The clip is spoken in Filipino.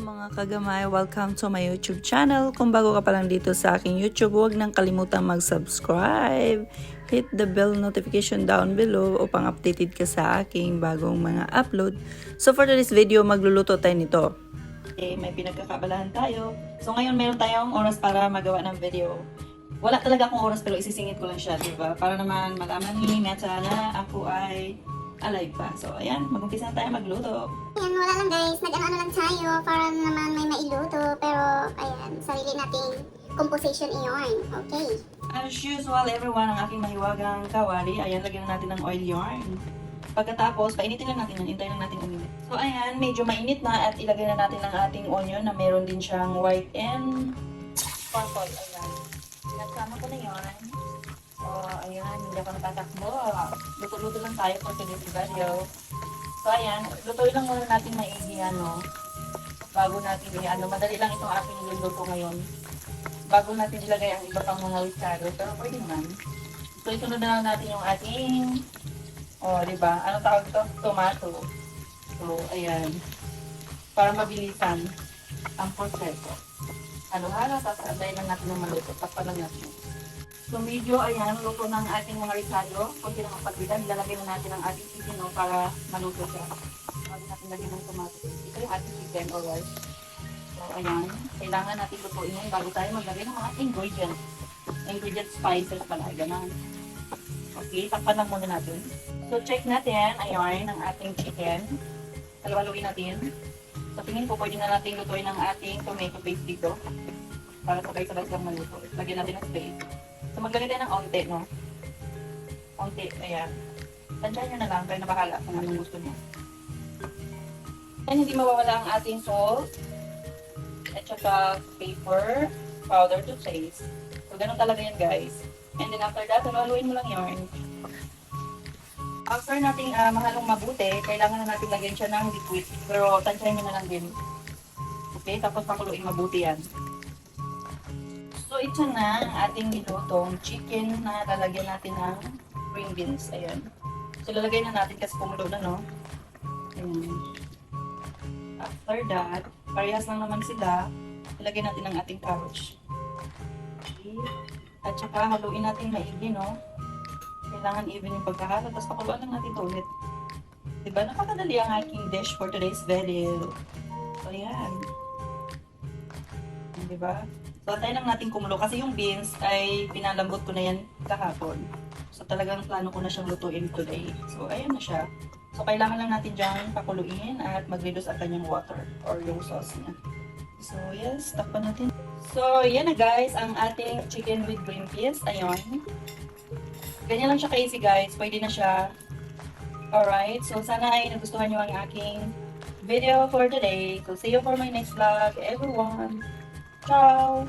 mga kagamay, welcome to my YouTube channel. Kung bago ka pa lang dito sa aking YouTube, huwag nang kalimutan mag-subscribe. Hit the bell notification down below upang updated ka sa aking bagong mga upload. So for today's video, magluluto tayo nito. Okay, may pinagkakabalahan tayo. So ngayon meron tayong oras para magawa ng video. Wala talaga akong oras pero isisingit ko lang siya, diba? Para naman malaman ni Meta na ako ay alive pa. So ayan, mag-umpisa na tayo magluto. Ayan, wala lang guys, nag-ano lang tayo para naman may mailuto. Pero ayan, sarili nating composition iyon. Okay. As usual, everyone, ang aking mahiwagang kawali. Ayan, lagyan na natin ng oil yarn. Pagkatapos, painitin lang natin yan. Hintayin lang natin uminit. So ayan, medyo mainit na at ilagay na natin ang ating onion na meron din siyang white and purple. Ayan. Pinagsama ko na yan. So ayan, hindi ako natatakbo. Luto-luto lang tayo for today's video. So ayan, lutuin lang muna natin maigi bago natin madali lang itong aking niluluto ngayon. Bago natin ilagay ang iba pang mga ricado, pero pwede naman. So isunod na lang natin yung ating, diba? Ano tawag ito? Tomato. So ayan, para mabilisan ang proseso. Halo-halo, tapos antayin lang natin yung maluto. Tapos lang natin. So medyo ayan, luto ng ating mga ricado. Kunti na mapagbitan, ilalagay na natin ang ating chicken para maluto siya. Bago natin lagyan ng tomato. Ito yung ating chicken, alright. So ayan, kailangan natin lutuin yun bago tayo maglagay ng mga ingredients. Spices pala, ganun. Okay, takpan lang muna natin. So check natin, ayan, ang ating chicken. Halo-haloin natin. So tingin ko, pwede na natin lutuin ang ating tomato paste dito. Para sabay-sabay silang maluto. Lagyan natin ng space. So maglagay tayo ng onte, no? Onte, ayan. Tansyahan nyo na lang, kaya nabahala kung anong gusto nyo. And hindi mawawala ang ating salt. At saka paper, powder to taste. So ganun talaga yan, guys. And then after that, haluin mo lang yarn. After nating mahalong mabuti, kailangan na natin lagyan siya ng liquid. Pero tansyahan nyo na lang din. Okay, tapos pakuluin mabuti yan. So, ito na ang ating nilutong chicken na lalagyan natin ng green beans. Ayan. So, lalagay na natin kasi kumulo na, no? Ayan. After that, parehas lang naman sila. Ilagay natin ang ating carrots. Okay. At saka, haluin natin maigi, no? Kailangan even yung pagkahalo. Tapos, pakuluan lang natin ito ulit. Diba? Napakadali ang aking dish for today's video. So, ayan. Diba? So, tayo lang natin kumulo kasi yung beans ay pinalambot ko na yan kahapon. So, talagang plano ko na siyang lutuin today. So, ayan na siya. So, kailangan lang natin dyan pakuluin at mag-reduce ang kanyang water or yung sauce niya. So, yes, takpan natin. So, yan na guys, ang ating chicken with green peas. Ayun. Ganyan lang siya ka-easy guys. Pwede na siya. Alright. So, sana ay nagustuhan nyo ang aking video for today. So, see you for my next vlog, everyone. Ciao!